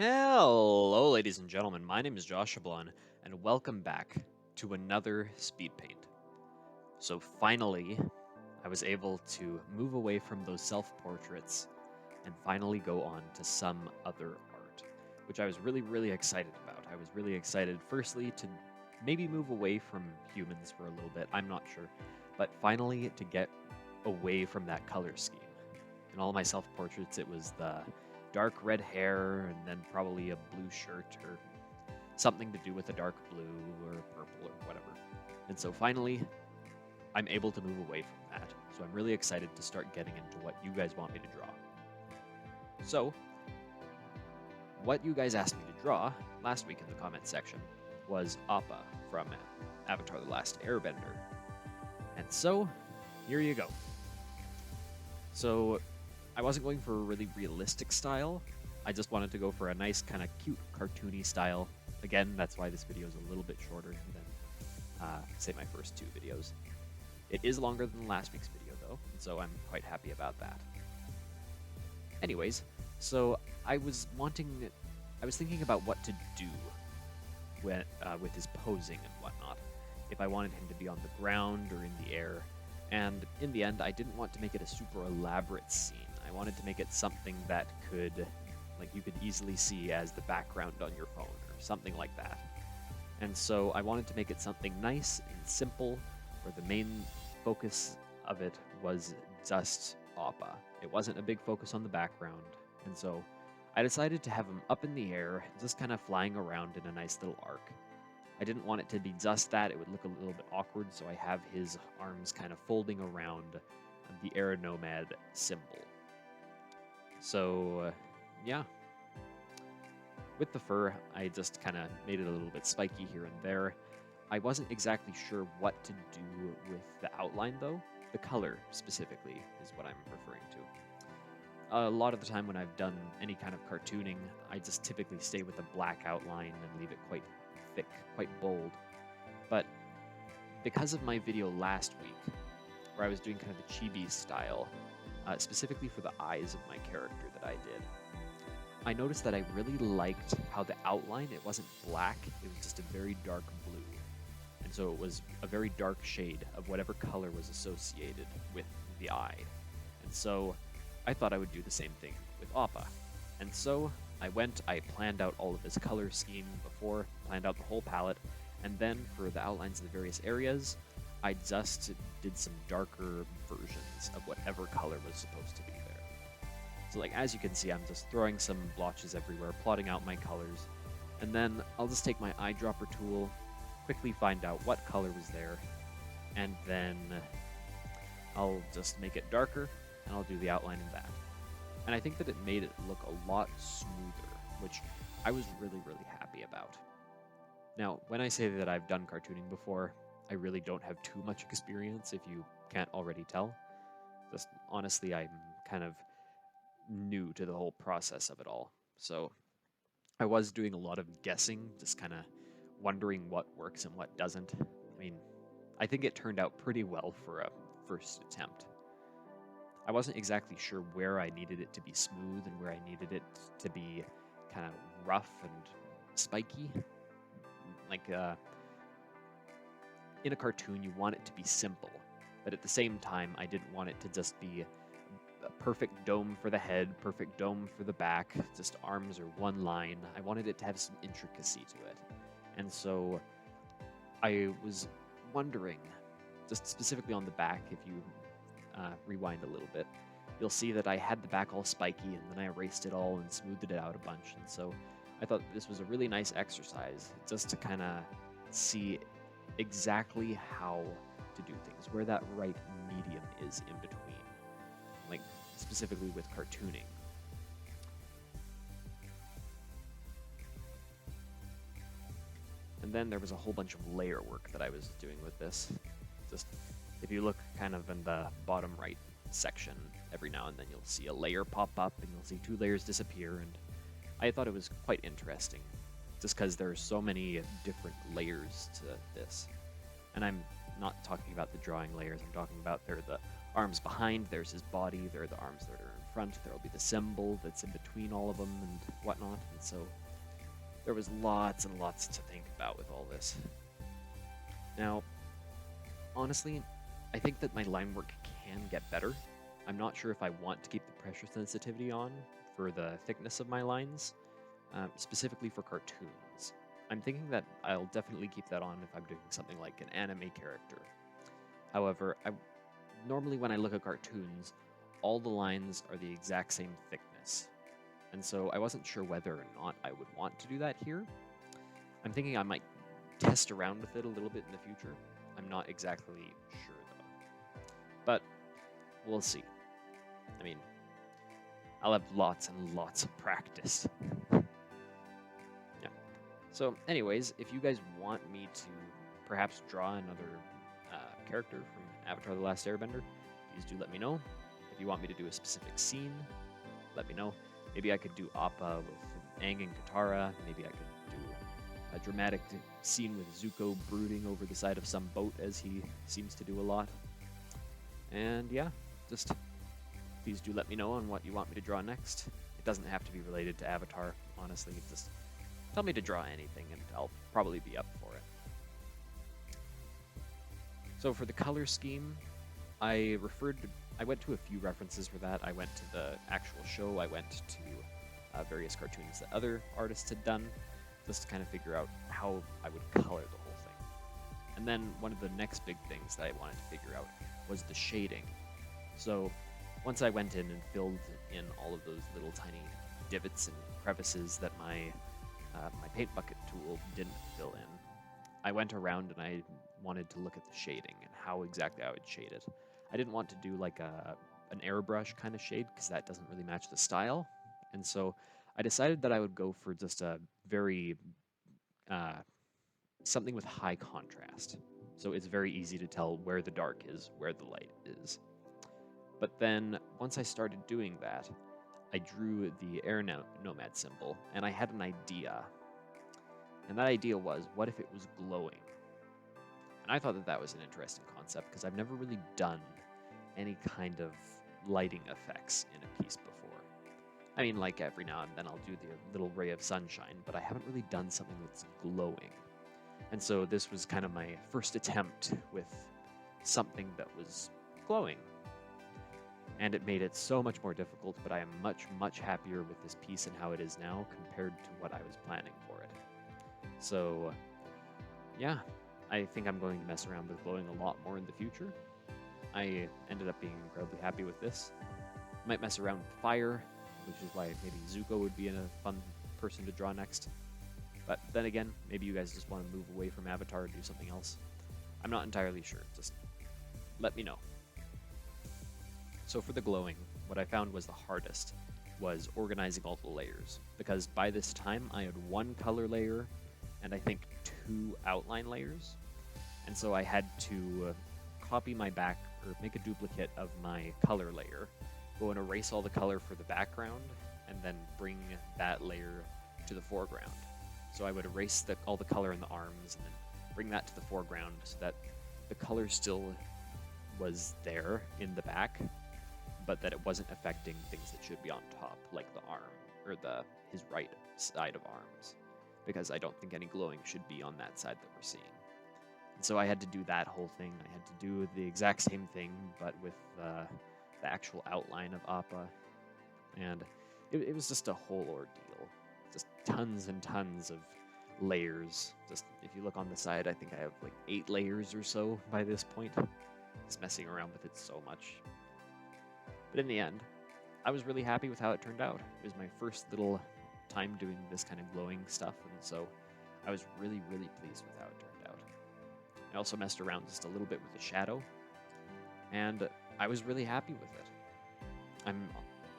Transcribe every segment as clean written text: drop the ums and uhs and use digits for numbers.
Hello, ladies and gentlemen. My name is Joshablon, and welcome back to another speed paint. So finally, I was able to move away from those self-portraits and finally go on to some other art, which I was really excited about. I was really excited, firstly, to maybe move away from humans for a little bit, I'm not sure, but finally to get away from that color scheme. In all my self-portraits, it was the dark red hair and then probably a blue shirt or something to do with a dark blue or purple or whatever. And so finally, I'm able to move away from that. So I'm really excited to start getting into what you guys want me to draw. So, what you guys asked me to draw last week in the comment section was Appa from Avatar: The Last Airbender. And so, here you go. So, I wasn't going for a really realistic style. I just wanted to go for a nice kind of cute cartoony style. Again, that's why this video is a little bit shorter than, say, my first two videos. It is longer than last week's video, though, and so I'm quite happy about that. Anyways, so I was thinking about what to do with his posing and whatnot. If I wanted him to be on the ground or in the air. And in the end, I didn't want to make it a super elaborate scene. I wanted to make it something that could, like, you could easily see as the background on your phone or something like that. And so I wanted to make it something nice and simple, where the main focus of it was just Appa. It wasn't a big focus on the background. And so I decided to have him up in the air, just kind of flying around in a nice little arc. I didn't want it to be just that, it would look a little bit awkward, so I have his arms kind of folding around the Air Nomad symbol. So, yeah. With the fur, I just kind of made it a little bit spiky here and there. I wasn't exactly sure what to do with the outline, though. The color, specifically, is what I'm referring to. A lot of the time when I've done any kind of cartooning, I just typically stay with a black outline and leave it quite thick, quite bold. But because of my video last week, where I was doing kind of the chibi style, specifically for the eyes of my character that I did, I noticed that I really liked how the outline, it wasn't black, it was just a very dark blue. And so it was a very dark shade of whatever color was associated with the eye. And so I thought I would do the same thing with Appa. And so I planned out all of his color scheme before, planned out the whole palette, and then for the outlines of the various areas, I just did some darker versions of whatever color was supposed to be there. So like, as you can see, I'm just throwing some blotches everywhere, plotting out my colors, and then I'll just take my eyedropper tool, quickly find out what color was there, and then I'll just make it darker, and I'll do the outline in that. And I think that it made it look a lot smoother, which I was really happy about. Now, when I say that I've done cartooning before, I really don't have too much experience, if you can't already tell. Just honestly, I'm kind of new to the whole process of it all. So I was doing a lot of guessing, just kind of wondering what works and what doesn't. I mean, I think it turned out pretty well for a first attempt. I wasn't exactly sure where I needed it to be smooth and where I needed it to be kind of rough and spiky. Like, in a cartoon, you want it to be simple, but at the same time, I didn't want it to just be a perfect dome for the head, perfect dome for the back, just arms or one line. I wanted it to have some intricacy to it. And so I was wondering, just specifically on the back, if you rewind a little bit, you'll see that I had the back all spiky and then I erased it all and smoothed it out a bunch. And so I thought this was a really nice exercise just to kind of see exactly how to do things, where that right medium is in between, like specifically with cartooning. And then there was a whole bunch of layer work that I was doing with this. Just, if you look kind of in the bottom right section, every now and then you'll see a layer pop up and you'll see two layers disappear, and I thought it was quite interesting, just because there are so many different layers to this. And I'm not talking about the drawing layers, I'm talking about there are the arms behind, there's his body, there are the arms that are in front, there will be the symbol that's in between all of them and whatnot. And so there was lots and lots to think about with all this. Now, honestly, I think that my line work can get better. I'm not sure if I want to keep the pressure sensitivity on for the thickness of my lines, specifically for cartoons. I'm thinking that I'll definitely keep that on if I'm doing something like an anime character. However, normally when I look at cartoons, all the lines are the exact same thickness. And so I wasn't sure whether or not I would want to do that here. I'm thinking I might test around with it a little bit in the future. I'm not exactly sure though. But we'll see. I mean, I'll have lots and lots of practice. Yeah. So anyways, if you guys want me to perhaps draw another character from Avatar: The Last Airbender, please do let me know. If you want me to do a specific scene, let me know. Maybe I could do Appa with Aang and Katara. Maybe I could do a dramatic scene with Zuko brooding over the side of some boat, as he seems to do a lot. And yeah, just please do let me know on what you want me to draw next. It doesn't have to be related to Avatar, honestly. Just tell me to draw anything and I'll probably be up for it. So for the color scheme, I went to a few references for that. I went to the actual show. I went to various cartoons that other artists had done, just to kind of figure out how I would color the whole thing. And then one of the next big things that I wanted to figure out was the shading. So once I went in and filled in all of those little tiny divots and crevices that my paint bucket tool didn't fill in, I went around and I wanted to look at the shading and how exactly I would shade it. I didn't want to do like an airbrush kind of shade because that doesn't really match the style. And so I decided that I would go for just a very, something with high contrast. So it's very easy to tell where the dark is, where the light is. But then once I started doing that, I drew the air nomad symbol and I had an idea. And that idea was, what if it was glowing? And I thought that that was an interesting concept because I've never really done any kind of lighting effects in a piece before. I mean, like every now and then I'll do the little ray of sunshine, but I haven't really done something that's glowing. And so this was kind of my first attempt with something that was glowing. And it made it so much more difficult, but I am much, much happier with this piece and how it is now compared to what I was planning for it. So, yeah, I think I'm going to mess around with glowing a lot more in the future. I ended up being incredibly happy with this. Might mess around with fire, which is why maybe Zuko would be a fun person to draw next. But then again, maybe you guys just want to move away from Avatar and do something else. I'm not entirely sure. Just let me know. So for the glowing, what I found was the hardest was organizing all the layers. Because by this time, I had one color layer and I think 2 outline layers. And so I had to copy my or make a duplicate of my color layer, go and erase all the color for the background, and then bring that layer to the foreground. So I would erase all the color in the arms and then bring that to the foreground so that the color still was there in the back, but that it wasn't affecting things that should be on top, like the arm or his right side of arms, because I don't think any glowing should be on that side that we're seeing. And so I had to do that whole thing. I had to do the exact same thing, but with the actual outline of Appa, and it was just a whole ordeal. Just tons and tons of layers. Just if you look on the side, I think I have like 8 layers or so by this point. Just messing around with it so much. But in the end, I was really happy with how it turned out. It was my first little time doing this kind of glowing stuff, and so I was really, really pleased with how it turned out. I also messed around just a little bit with the shadow, and I was really happy with it. I'm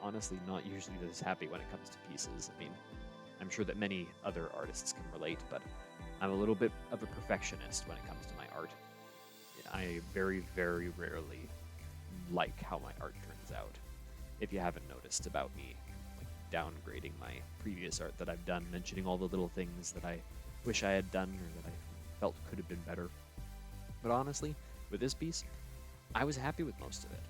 honestly not usually this happy when it comes to pieces. I mean, I'm sure that many other artists can relate, but I'm a little bit of a perfectionist when it comes to my art. I very, very rarely like how my art turns out. If you haven't noticed about me downgrading my previous art that I've done, mentioning all the little things that I wish I had done or that I felt could have been better. But honestly, with this piece, I was happy with most of it.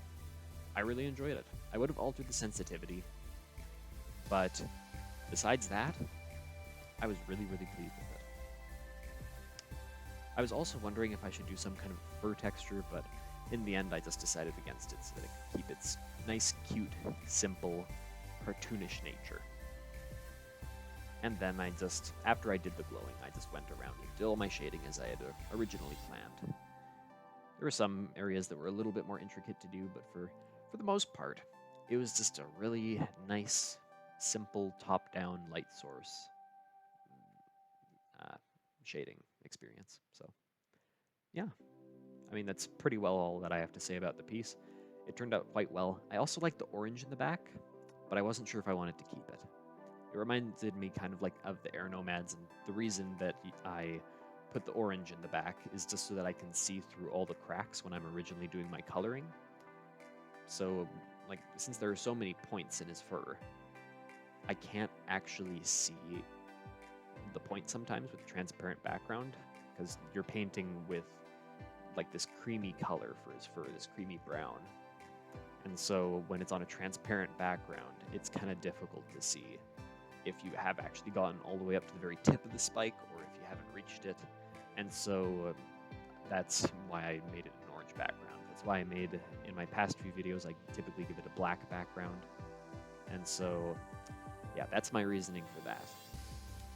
I really enjoyed it. I would have altered the sensitivity, but besides that, I was really, really pleased with it. I was also wondering if I should do some kind of fur texture, but in the end I just decided against it so that it could keep its nice, cute, simple, cartoonish nature. And then after I did the glowing, I just went around and did all my shading as I had originally planned. There were some areas that were a little bit more intricate to do, but for the most part, it was just a really nice, simple, top-down light source shading experience. So, yeah. I mean, that's pretty well all that I have to say about the piece. It turned out quite well. I also liked the orange in the back, but I wasn't sure if I wanted to keep it. It reminded me kind of like of the Air Nomads, and the reason that I put the orange in the back is just so that I can see through all the cracks when I'm originally doing my coloring. So, like, since there are so many points in his fur, I can't actually see the point sometimes with a transparent background, because you're painting with like this creamy color for his fur, this creamy brown. And so when it's on a transparent background, it's kind of difficult to see if you have actually gotten all the way up to the very tip of the spike or if you haven't reached it. And so that's why I made it an orange background. That's why I made, in my past few videos, I typically give it a black background. And so, yeah, that's my reasoning for that.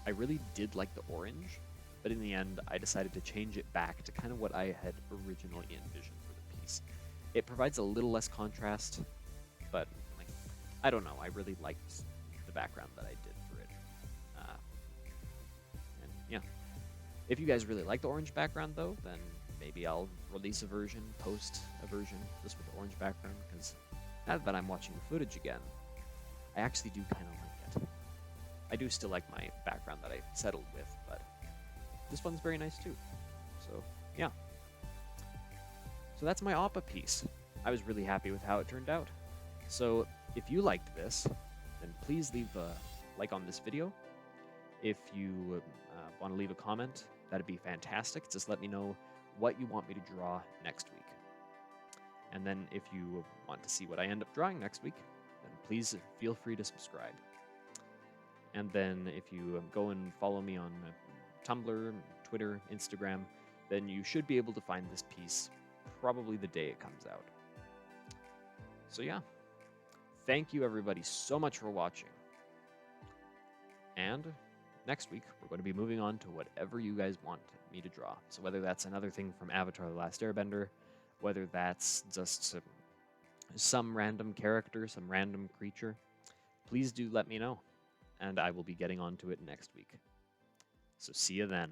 I really did like the orange, but in the end, I decided to change it back to kind of what I had originally envisioned for the piece. It provides a little less contrast, but like, I don't know, I really liked the background that I did for it. And yeah, if you guys really like the orange background though, then maybe I'll release a version, post a version just with the orange background, because now that I'm watching the footage again, I actually do kind of like it. I do still like my background that I settled with, but this one's very nice too. So, yeah. So that's my Appa piece. I was really happy with how it turned out. So, if you liked this, then please leave a like on this video. If you want to leave a comment, that'd be fantastic. Just let me know what you want me to draw next week. And then if you want to see what I end up drawing next week, then please feel free to subscribe. And then if you go and follow me on Tumblr, Twitter, Instagram, then you should be able to find this piece probably the day it comes out. So yeah, thank you everybody so much for watching. And next week, we're going to be moving on to whatever you guys want me to draw. So whether that's another thing from Avatar: The Last Airbender, whether that's just some random character, some random creature, please do let me know, and I will be getting onto it next week. So see you then.